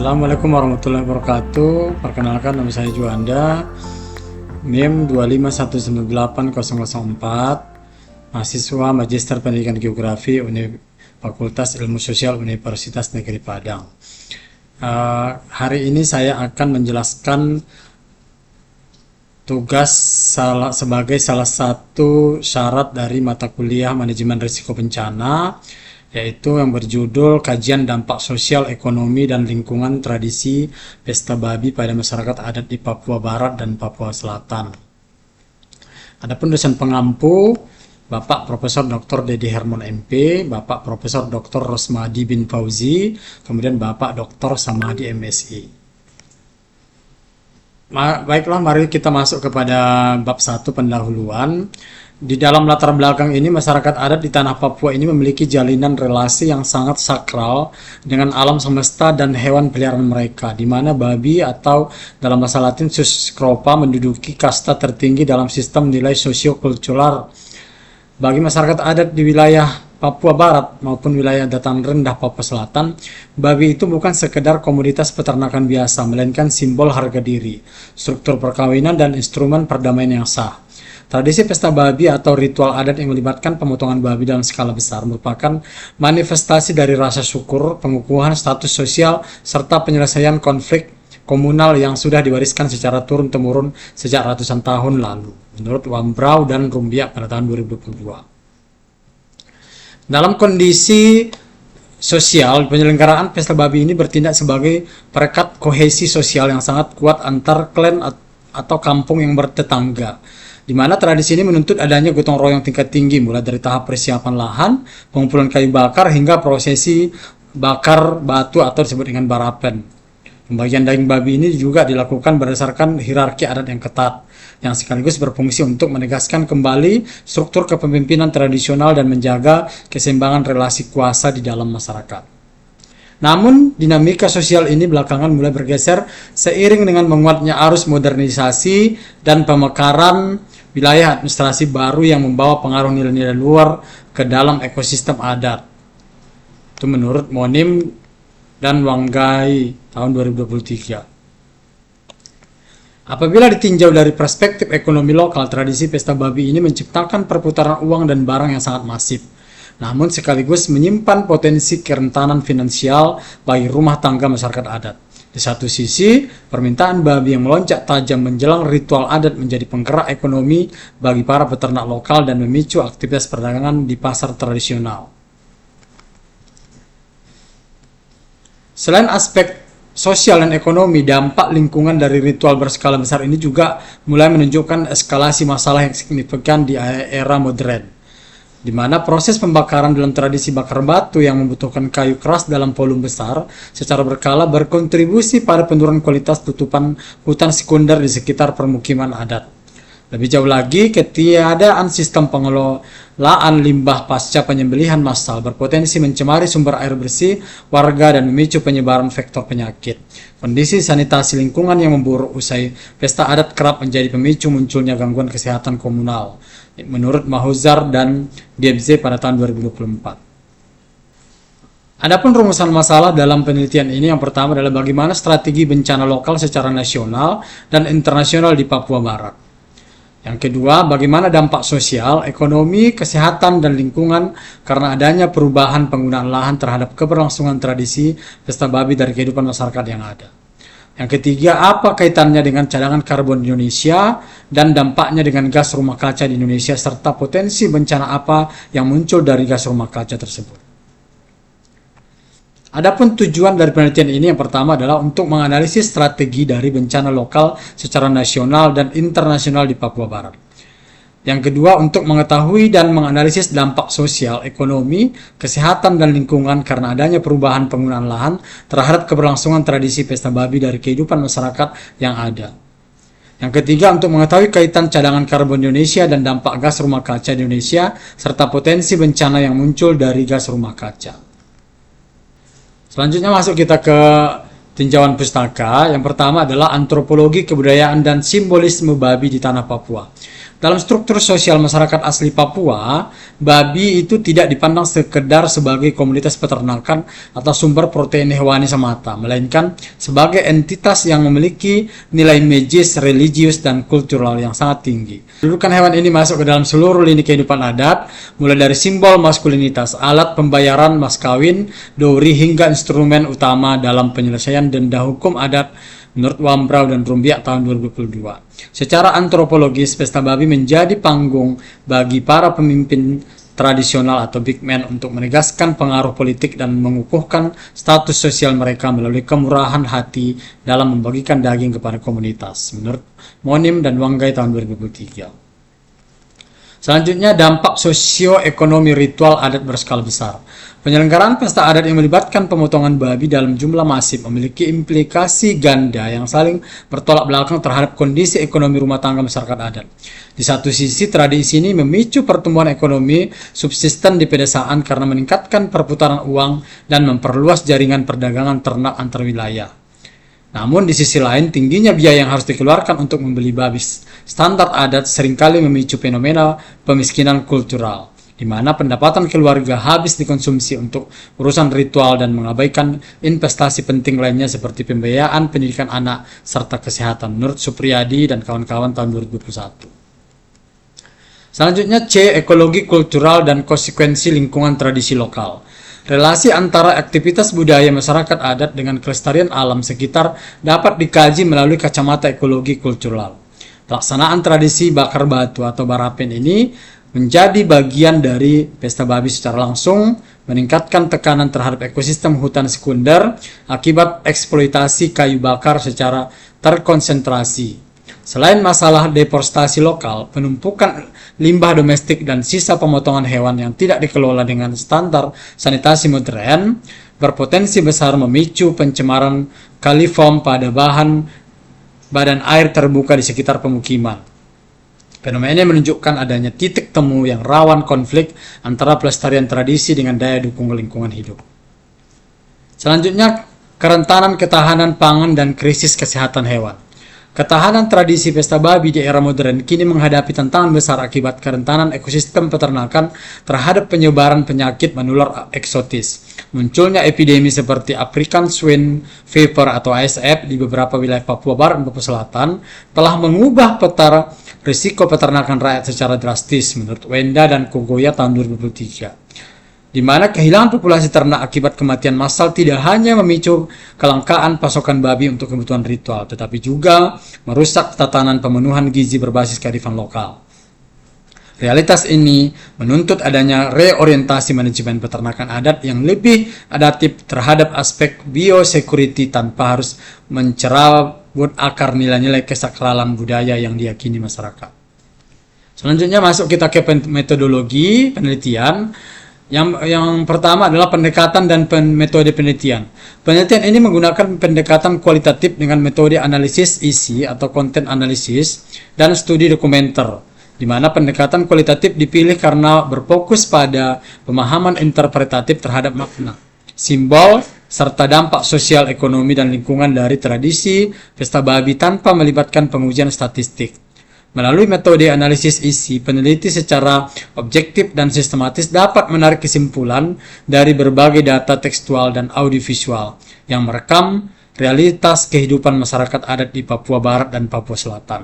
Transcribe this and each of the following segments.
Assalamualaikum warahmatullahi wabarakatuh. Perkenalkan, nama saya Juanda, NIM 2519804, mahasiswa Magister Pendidikan Geografi Fakultas Ilmu Sosial Universitas Negeri Padang. Hari ini saya akan menjelaskan tugas sebagai salah satu syarat dari mata kuliah Manajemen Risiko Bencana, yaitu yang berjudul Kajian Dampak Sosial, Ekonomi, dan Lingkungan Tradisi Pesta Babi pada Masyarakat Adat di Papua Barat dan Papua Selatan. Adapun dosen pengampu Bapak Profesor Dr. Dedi Hermon MP, Bapak Profesor Dr. Rosmadi bin Fauzi, kemudian Bapak Dr. Samadi MSI. Baiklah, mari kita masuk kepada bab 1 pendahuluan. Di dalam latar belakang ini, masyarakat adat di tanah Papua ini memiliki jalinan relasi yang sangat sakral dengan alam semesta dan hewan peliharaan mereka, di mana babi atau dalam bahasa Latin Sus scrofa menduduki kasta tertinggi dalam sistem nilai sosiokultural. Bagi masyarakat adat di wilayah Papua Barat maupun wilayah dataran rendah Papua Selatan, babi itu bukan sekedar komoditas peternakan biasa, melainkan simbol harga diri, struktur perkawinan, dan instrumen perdamaian yang sah. Tradisi pesta babi atau ritual adat yang melibatkan pemotongan babi dalam skala besar merupakan manifestasi dari rasa syukur, pengukuhan status sosial, serta penyelesaian konflik komunal yang sudah diwariskan secara turun-temurun sejak ratusan tahun lalu, menurut Wambrau dan Rumbiak pada tahun 2022. Dalam kondisi sosial, penyelenggaraan pesta babi ini bertindak sebagai perekat kohesi sosial yang sangat kuat antar klan atau kampung yang bertetangga, di mana tradisi ini menuntut adanya gotong royong tingkat tinggi, mulai dari tahap persiapan lahan, pengumpulan kayu bakar, hingga prosesi bakar batu atau disebut dengan barapen. Pembagian daging babi ini juga dilakukan berdasarkan hierarki adat yang ketat, yang sekaligus berfungsi untuk menegaskan kembali struktur kepemimpinan tradisional dan menjaga keseimbangan relasi kuasa di dalam masyarakat. Namun, dinamika sosial ini belakangan mulai bergeser seiring dengan menguatnya arus modernisasi dan pemekaran wilayah administrasi baru yang membawa pengaruh nilai-nilai luar ke dalam ekosistem adat. Itu menurut Monim dan Wanggai tahun 2023. Apabila ditinjau dari perspektif ekonomi lokal, tradisi pesta babi ini menciptakan perputaran uang dan barang yang sangat masif, namun sekaligus menyimpan potensi kerentanan finansial bagi rumah tangga masyarakat adat. Di satu sisi, permintaan babi yang melonjak tajam menjelang ritual adat menjadi penggerak ekonomi bagi para peternak lokal dan memicu aktivitas perdagangan di pasar tradisional. Selain aspek sosial dan ekonomi, dampak lingkungan dari ritual berskala besar ini juga mulai menunjukkan eskalasi masalah yang signifikan di era modern, di mana proses pembakaran dalam tradisi bakar batu yang membutuhkan kayu keras dalam volume besar secara berkala berkontribusi pada penurunan kualitas tutupan hutan sekunder di sekitar permukiman adat. Lebih jauh lagi, ketiadaan sistem pengelolaan limbah pasca penyembelihan massal berpotensi mencemari sumber air bersih warga dan memicu penyebaran vektor penyakit. Kondisi sanitasi lingkungan yang memburuk usai pesta adat kerap menjadi pemicu munculnya gangguan kesehatan komunal, menurut Mahuzar dan Diebze pada tahun 2024. Adapun rumusan masalah dalam penelitian ini, yang pertama adalah bagaimana strategi bencana lokal secara nasional dan internasional di Papua Barat. Yang kedua, bagaimana dampak sosial, ekonomi, kesehatan, dan lingkungan karena adanya perubahan penggunaan lahan terhadap keberlangsungan tradisi pesta babi dari kehidupan masyarakat yang ada. Yang ketiga, apa kaitannya dengan cadangan karbon di Indonesia dan dampaknya dengan gas rumah kaca di Indonesia, serta potensi bencana apa yang muncul dari gas rumah kaca tersebut. Adapun tujuan dari penelitian ini, yang pertama adalah untuk menganalisis strategi dari bencana lokal secara nasional dan internasional di Papua Barat. Yang kedua, untuk mengetahui dan menganalisis dampak sosial, ekonomi, kesehatan, dan lingkungan karena adanya perubahan penggunaan lahan terhadap keberlangsungan tradisi pesta babi dari kehidupan masyarakat yang ada. Yang ketiga, untuk mengetahui kaitan cadangan karbon di Indonesia dan dampak gas rumah kaca di Indonesia, serta potensi bencana yang muncul dari gas rumah kaca. Selanjutnya masuk kita ke tinjauan pustaka. Yang pertama adalah antropologi kebudayaan dan simbolisme babi di tanah Papua. Dalam struktur sosial masyarakat asli Papua, babi itu tidak dipandang sekedar sebagai komunitas peternakan atau sumber protein hewani semata, melainkan sebagai entitas yang memiliki nilai magis, religius, dan kultural yang sangat tinggi. Kedudukan hewan ini masuk ke dalam seluruh lini kehidupan adat, mulai dari simbol maskulinitas, alat pembayaran mas kawin, dowry, hingga instrumen utama dalam penyelesaian denda hukum adat menurut Wambrau dan Rumbiak tahun 2022. Secara antropologis, pesta babi menjadi panggung bagi para pemimpin tradisional atau big man untuk menegaskan pengaruh politik dan mengukuhkan status sosial mereka melalui kemurahan hati dalam membagikan daging kepada komunitas, menurut Monim dan Wanggai tahun 2023. Selanjutnya, dampak sosioekonomi ritual adat berskala besar. Penyelenggaraan pesta adat yang melibatkan pemotongan babi dalam jumlah masif memiliki implikasi ganda yang saling bertolak belakang terhadap kondisi ekonomi rumah tangga masyarakat adat. Di satu sisi, tradisi ini memicu pertumbuhan ekonomi subsisten di pedesaan karena meningkatkan perputaran uang dan memperluas jaringan perdagangan ternak antar wilayah. Namun di sisi lain, tingginya biaya yang harus dikeluarkan untuk membeli babi standar adat seringkali memicu fenomena pemiskinan kultural, di mana pendapatan keluarga habis dikonsumsi untuk urusan ritual dan mengabaikan investasi penting lainnya seperti pembiayaan pendidikan anak serta kesehatan, menurut Supriyadi dan kawan-kawan tahun 2021. Selanjutnya, C. Ekologi kultural dan konsekuensi lingkungan tradisi lokal. Relasi antara aktivitas budaya masyarakat adat dengan kelestarian alam sekitar dapat dikaji melalui kacamata ekologi kultural. Pelaksanaan tradisi bakar batu atau barapen ini menjadi bagian dari pesta babi secara langsung, meningkatkan tekanan terhadap ekosistem hutan sekunder akibat eksploitasi kayu bakar secara terkonsentrasi. Selain masalah deforestasi lokal, penumpukan limbah domestik dan sisa pemotongan hewan yang tidak dikelola dengan standar sanitasi modern berpotensi besar memicu pencemaran kaliform pada badan air terbuka di sekitar pemukiman. Fenomena ini menunjukkan adanya titik temu yang rawan konflik antara pelestarian tradisi dengan daya dukung lingkungan hidup. Selanjutnya, kerentanan ketahanan pangan dan krisis kesehatan hewan. Ketahanan tradisi pesta babi di era modern kini menghadapi tantangan besar akibat kerentanan ekosistem peternakan terhadap penyebaran penyakit menular eksotis. Munculnya epidemi seperti African Swine Fever atau ASF di beberapa wilayah Papua Barat dan Papua Selatan telah mengubah peta risiko peternakan rakyat secara drastis, menurut Wenda dan Kogoya tahun 2023. Di mana kehilangan populasi ternak akibat kematian massal tidak hanya memicu kelangkaan pasokan babi untuk kebutuhan ritual, tetapi juga merusak tatanan pemenuhan gizi berbasis kearifan lokal. Realitas ini menuntut adanya reorientasi manajemen peternakan adat yang lebih adaptif terhadap aspek biosecurity tanpa harus mencerabut akar nilai-nilai kesakralan budaya yang diyakini masyarakat. Selanjutnya masuk kita ke metodologi penelitian. Yang pertama adalah pendekatan dan metode penelitian. Penelitian ini menggunakan pendekatan kualitatif dengan metode analisis isi atau content analysis dan studi dokumenter, di mana pendekatan kualitatif dipilih karena berfokus pada pemahaman interpretatif terhadap makna, simbol, serta dampak sosial, ekonomi, dan lingkungan dari tradisi pesta babi tanpa melibatkan pengujian statistik. Melalui metode analisis isi, peneliti secara objektif dan sistematis dapat menarik kesimpulan dari berbagai data tekstual dan audiovisual yang merekam realitas kehidupan masyarakat adat di Papua Barat dan Papua Selatan.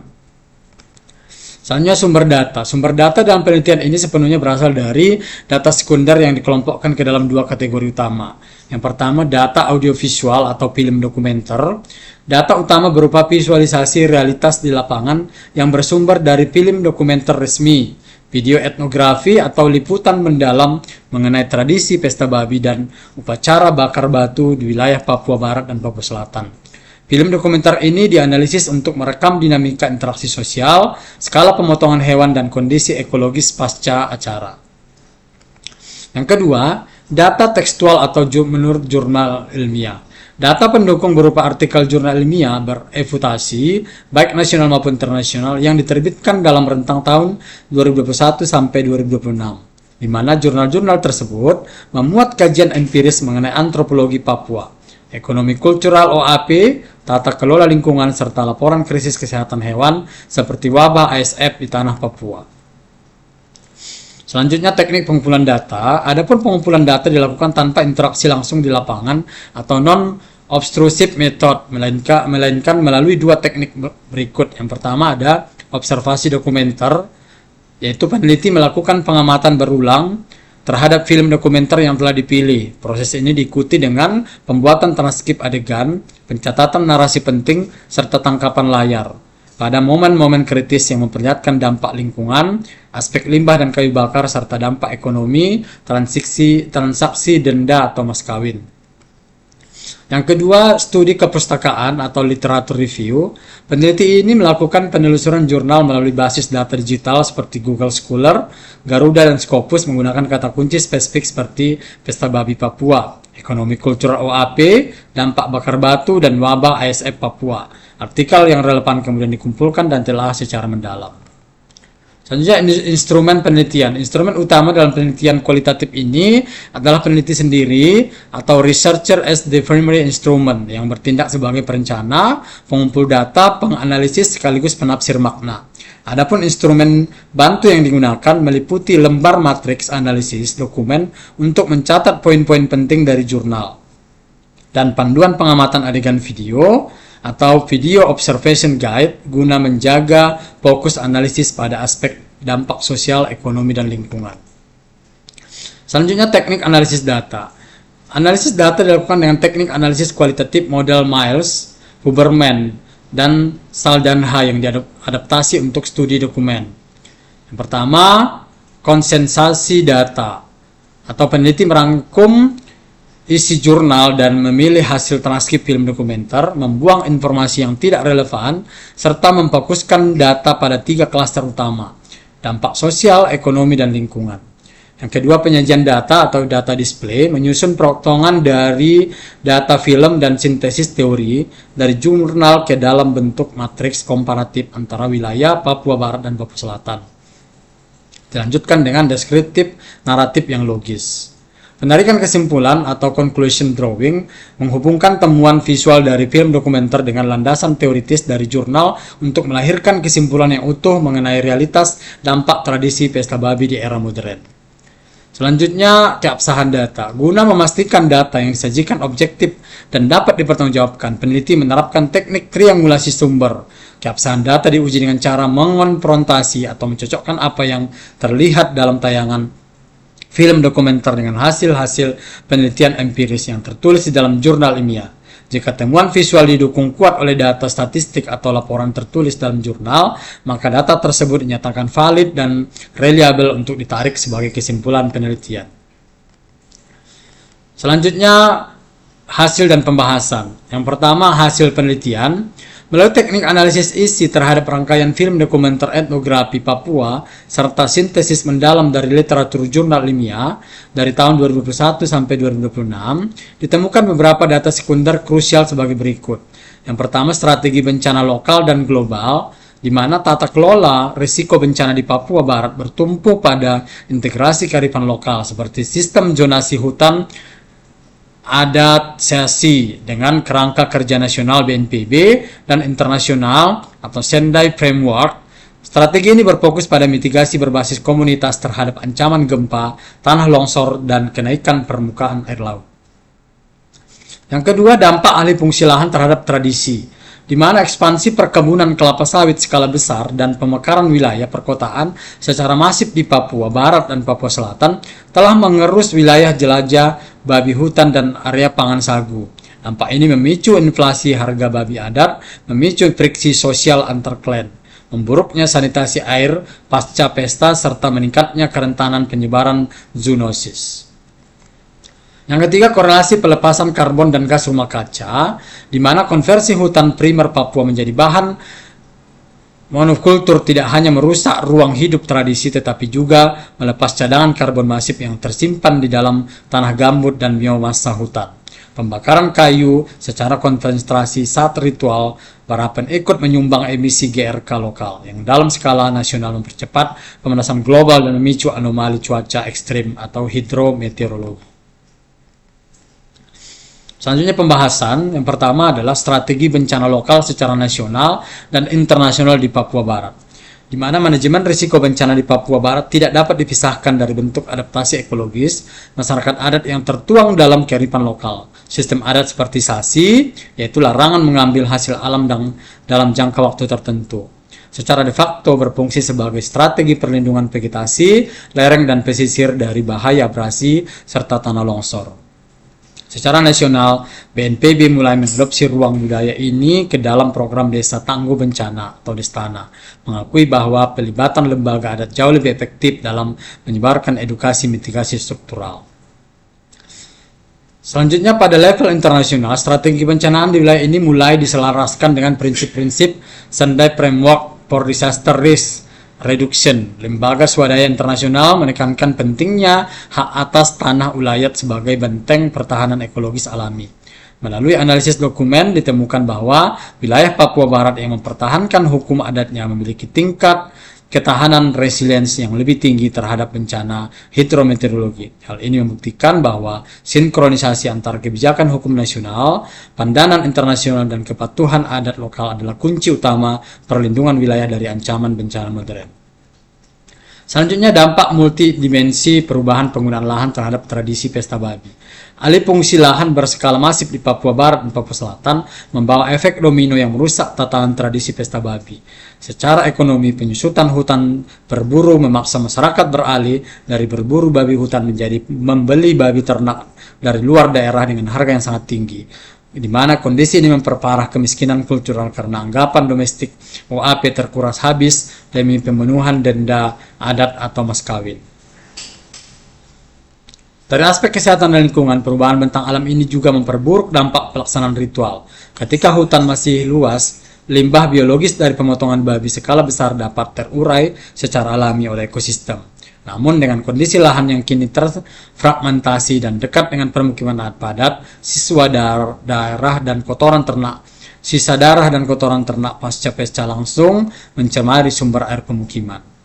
Selanjutnya, sumber data. Sumber data dalam penelitian ini sepenuhnya berasal dari data sekunder yang dikelompokkan ke dalam dua kategori utama. Yang pertama, data audiovisual atau film dokumenter. Data utama berupa visualisasi realitas di lapangan yang bersumber dari film dokumenter resmi, video etnografi atau liputan mendalam mengenai tradisi pesta babi dan upacara bakar batu di wilayah Papua Barat dan Papua Selatan. Film dokumenter ini dianalisis untuk merekam dinamika interaksi sosial, skala pemotongan hewan, dan kondisi ekologis pasca acara. Yang kedua, data tekstual atau menurut jurnal ilmiah. Data pendukung berupa artikel jurnal ilmiah berefutasi, baik nasional maupun internasional, yang diterbitkan dalam rentang tahun 2021 sampai 2026, di mana jurnal-jurnal tersebut memuat kajian empiris mengenai antropologi Papua, ekonomi kultural OAP, tata kelola lingkungan, serta laporan krisis kesehatan hewan seperti wabah ASF di tanah Papua. Selanjutnya teknik pengumpulan data. Adapun pengumpulan data dilakukan tanpa interaksi langsung di lapangan atau non-obstrusive method, melainkan melalui dua teknik berikut. Yang pertama ada observasi dokumenter, yaitu peneliti melakukan pengamatan berulang terhadap film dokumenter yang telah dipilih. Proses ini diikuti dengan pembuatan transkrip adegan, pencatatan narasi penting, serta tangkapan layar pada momen-momen kritis yang memperlihatkan dampak lingkungan, aspek limbah dan kayu bakar, serta dampak ekonomi, transaksi denda atau mas kawin. Yang kedua, studi kepustakaan atau literatur review. Peneliti ini melakukan penelusuran jurnal melalui basis data digital seperti Google Scholar, Garuda, dan Scopus menggunakan kata kunci spesifik seperti pesta babi Papua, ekonomi kultural OAP, dampak bakar batu, dan wabah ASF Papua. Artikel yang relevan kemudian dikumpulkan dan telah secara mendalam. Selanjutnya instrumen penelitian. Instrumen utama dalam penelitian kualitatif ini adalah peneliti sendiri atau researcher as the primary instrument yang bertindak sebagai perencana, pengumpul data, penganalisis sekaligus penafsir makna. Adapun instrumen bantu yang digunakan meliputi lembar matriks analisis dokumen untuk mencatat poin-poin penting dari jurnal dan panduan pengamatan adegan video atau video observation guide guna menjaga fokus analisis pada aspek dampak sosial, ekonomi, dan lingkungan. Selanjutnya teknik analisis data. Analisis data dilakukan dengan teknik analisis kualitatif model Miles, Huberman, dan Saldanha yang diadaptasi untuk studi dokumen. Yang pertama, konsensasi data atau peneliti merangkum isi jurnal dan memilih hasil transkrip film dokumenter, membuang informasi yang tidak relevan, serta memfokuskan data pada 3 klaster utama: dampak sosial, ekonomi, dan lingkungan. Yang kedua, penyajian data atau data display, menyusun potongan dari data film dan sintesis teori dari jurnal ke dalam bentuk matriks komparatif antara wilayah Papua Barat dan Papua Selatan. Dilanjutkan dengan deskriptif naratif yang logis. Penarikan kesimpulan atau conclusion drawing menghubungkan temuan visual dari film dokumenter dengan landasan teoritis dari jurnal untuk melahirkan kesimpulan yang utuh mengenai realitas dampak tradisi pesta babi di era modern. Selanjutnya, keabsahan data. Guna memastikan data yang disajikan objektif dan dapat dipertanggungjawabkan, peneliti menerapkan teknik triangulasi sumber. Keabsahan data diuji dengan cara mengonfrontasi atau mencocokkan apa yang terlihat dalam tayangan film dokumenter dengan hasil-hasil penelitian empiris yang tertulis di dalam jurnal ilmiah. Jika temuan visual didukung kuat oleh data statistik atau laporan tertulis dalam jurnal, maka data tersebut dinyatakan valid dan reliable untuk ditarik sebagai kesimpulan penelitian. Selanjutnya, hasil dan pembahasan. Yang pertama, hasil penelitian. Melalui teknik analisis isi terhadap rangkaian film dokumenter etnografi Papua serta sintesis mendalam dari literatur jurnal ilmiah dari tahun 2021 sampai 2026, ditemukan beberapa data sekunder krusial sebagai berikut. Yang pertama, strategi bencana lokal dan global, di mana tata kelola risiko bencana di Papua Barat bertumpu pada integrasi kearifan lokal seperti sistem zonasi hutan adaptasi dengan kerangka kerja nasional BNPB dan internasional atau Sendai Framework. Strategi ini berfokus pada mitigasi berbasis komunitas terhadap ancaman gempa, tanah longsor, dan kenaikan permukaan air laut. Yang kedua, dampak alih fungsi lahan terhadap tradisi, di mana ekspansi perkebunan kelapa sawit skala besar dan pemekaran wilayah perkotaan secara masif di Papua Barat dan Papua Selatan telah mengerus wilayah jelajah babi hutan dan area pangan sagu. Dampak ini memicu inflasi harga babi adat, memicu friksi sosial antar klan, memburuknya sanitasi air pasca pesta, serta meningkatnya kerentanan penyebaran zoonosis. Yang ketiga, korelasi pelepasan karbon dan gas rumah kaca, di mana konversi hutan primer Papua menjadi bahan monokultur tidak hanya merusak ruang hidup tradisi, tetapi juga melepas cadangan karbon masif yang tersimpan di dalam tanah gambut dan biomasa hutan. Pembakaran kayu secara konsentrasi saat ritual barapan ikut menyumbang emisi GRK lokal yang dalam skala nasional mempercepat pemanasan global dan memicu anomali cuaca ekstrim atau hidrometeorologi. Selanjutnya pembahasan, yang pertama adalah strategi bencana lokal secara nasional dan internasional di Papua Barat, di mana manajemen risiko bencana di Papua Barat tidak dapat dipisahkan dari bentuk adaptasi ekologis masyarakat adat yang tertuang dalam kearifan lokal. Sistem adat seperti sasi, yaitu larangan mengambil hasil alam dalam jangka waktu tertentu, secara de facto berfungsi sebagai strategi perlindungan vegetasi, lereng dan pesisir dari bahaya abrasi serta tanah longsor. Secara nasional, BNPB mulai mengadopsi ruang budaya ini ke dalam program Desa Tangguh Bencana atau Destana, mengakui bahwa pelibatan lembaga adat jauh lebih efektif dalam menyebarkan edukasi mitigasi struktural. Selanjutnya pada level internasional, strategi bencanaan di wilayah ini mulai diselaraskan dengan prinsip-prinsip Sendai Framework for Disaster Risk Reduction. Lembaga swadaya internasional menekankan pentingnya hak atas tanah ulayat sebagai benteng pertahanan ekologis alami. Melalui analisis dokumen ditemukan bahwa wilayah Papua Barat yang mempertahankan hukum adatnya memiliki tingkat ketahanan resiliensi yang lebih tinggi terhadap bencana hidrometeorologi. Hal ini membuktikan bahwa sinkronisasi antara kebijakan hukum nasional, pandangan internasional, dan kepatuhan adat lokal adalah kunci utama perlindungan wilayah dari ancaman bencana modern. Selanjutnya, dampak multidimensi perubahan penggunaan lahan terhadap tradisi pesta babi. Alih fungsi lahan berskala masif di Papua Barat dan Papua Selatan membawa efek domino yang merusak tatanan tradisi pesta babi. Secara ekonomi, penyusutan hutan berburu memaksa masyarakat beralih dari berburu babi hutan menjadi membeli babi ternak dari luar daerah dengan harga yang sangat tinggi, di mana kondisi ini memperparah kemiskinan kultural karena anggapan domestik OAP terkuras habis demi pemenuhan denda adat atau mas kawin. Dari aspek kesehatan dan lingkungan, perubahan bentang alam ini juga memperburuk dampak pelaksanaan ritual. Ketika hutan masih luas, limbah biologis dari pemotongan babi skala besar dapat terurai secara alami oleh ekosistem. Namun dengan kondisi lahan yang kini terfragmentasi dan dekat dengan permukiman adat padat, sisa darah dan kotoran ternak pasca pesta langsung mencemari sumber air pemukiman.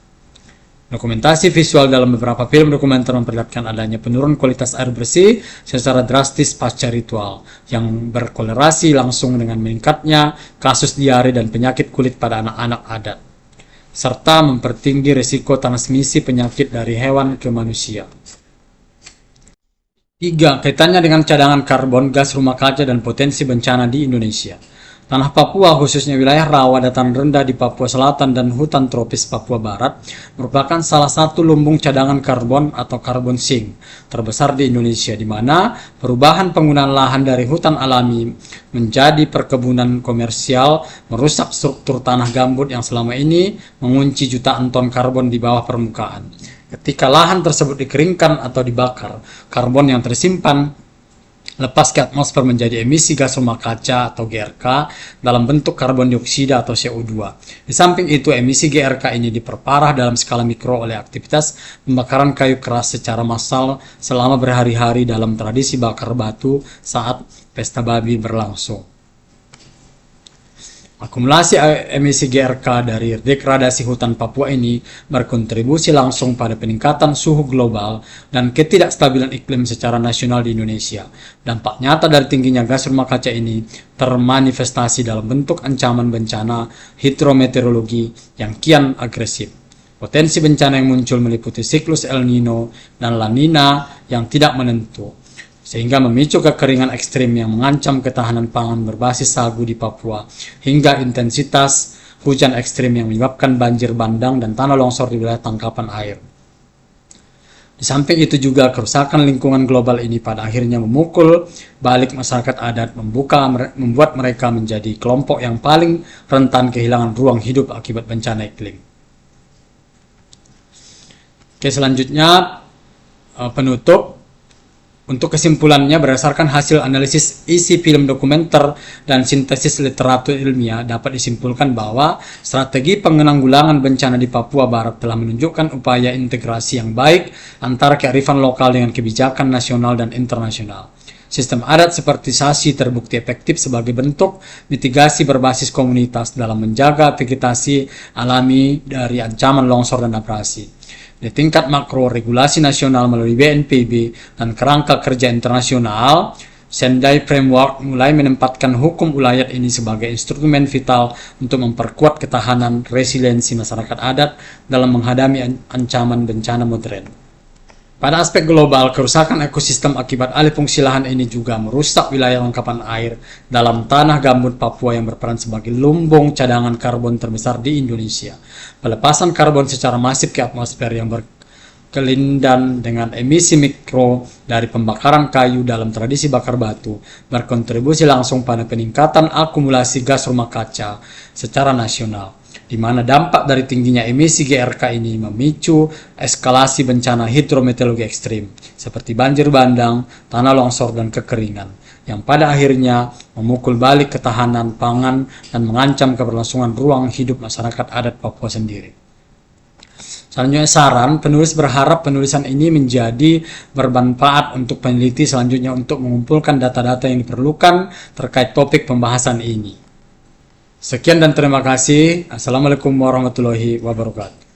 Dokumentasi visual dalam beberapa film dokumenter memperlihatkan adanya penurunan kualitas air bersih secara drastis pasca ritual, yang berkorelasi langsung dengan meningkatnya kasus diare dan penyakit kulit pada anak-anak adat, serta mempertinggi risiko transmisi penyakit dari hewan ke manusia. 3. Kaitannya dengan cadangan karbon, gas rumah kaca, dan potensi bencana di Indonesia. Tanah Papua, khususnya wilayah rawa dataran rendah di Papua Selatan dan hutan tropis Papua Barat, merupakan salah satu lumbung cadangan karbon atau carbon sink terbesar di Indonesia, di mana perubahan penggunaan lahan dari hutan alami menjadi perkebunan komersial merusak struktur tanah gambut yang selama ini mengunci jutaan ton karbon di bawah permukaan. Ketika lahan tersebut dikeringkan atau dibakar, karbon yang tersimpan lepas ke atmosfer menjadi emisi gas rumah kaca atau GRK dalam bentuk karbon dioksida atau CO2. Di samping itu, emisi GRK ini diperparah dalam skala mikro oleh aktivitas pembakaran kayu keras secara massal selama berhari-hari dalam tradisi bakar batu saat pesta babi berlangsung. Akumulasi emisi GRK dari degradasi hutan Papua ini berkontribusi langsung pada peningkatan suhu global dan ketidakstabilan iklim secara nasional di Indonesia. Dampak nyata dari tingginya gas rumah kaca ini termanifestasi dalam bentuk ancaman bencana hidrometeorologi yang kian agresif. Potensi bencana yang muncul meliputi siklus El Nino dan La Nina yang tidak menentu, sehingga memicu kekeringan ekstrim yang mengancam ketahanan pangan berbasis sagu di Papua, hingga intensitas hujan ekstrim yang menyebabkan banjir bandang dan tanah longsor di wilayah tangkapan air. Di samping itu juga kerusakan lingkungan global ini pada akhirnya memukul balik masyarakat adat, membuat mereka menjadi kelompok yang paling rentan kehilangan ruang hidup akibat bencana iklim. Oke, selanjutnya penutup. Untuk kesimpulannya, berdasarkan hasil analisis isi film dokumenter dan sintesis literatur ilmiah, dapat disimpulkan bahwa strategi penanggulangan bencana di Papua Barat telah menunjukkan upaya integrasi yang baik antara kearifan lokal dengan kebijakan nasional dan internasional. Sistem adat seperti sasi terbukti efektif sebagai bentuk mitigasi berbasis komunitas dalam menjaga vegetasi alami dari ancaman longsor dan abrasi. Di tingkat makro, regulasi nasional melalui BNPB dan kerangka kerja internasional Sendai Framework mulai menempatkan hukum ulayat ini sebagai instrumen vital untuk memperkuat ketahanan resiliensi masyarakat adat dalam menghadapi ancaman bencana modern. Pada aspek global, kerusakan ekosistem akibat alih fungsi lahan ini juga merusak wilayah lengkapan air dalam tanah gambut Papua yang berperan sebagai lumbung cadangan karbon terbesar di Indonesia. Pelepasan karbon secara masif ke atmosfer yang berkelindan dengan emisi mikro dari pembakaran kayu dalam tradisi bakar batu berkontribusi langsung pada peningkatan akumulasi gas rumah kaca secara nasional, di mana dampak dari tingginya emisi GRK ini memicu eskalasi bencana hidrometeorologi ekstrim seperti banjir bandang, tanah longsor, dan kekeringan, yang pada akhirnya memukul balik ketahanan pangan dan mengancam keberlangsungan ruang hidup masyarakat adat Papua sendiri. Selanjutnya saran, penulis berharap penulisan ini menjadi bermanfaat untuk peneliti selanjutnya untuk mengumpulkan data-data yang diperlukan terkait topik pembahasan ini. Sekian dan terima kasih. Assalamualaikum warahmatullahi wabarakatuh.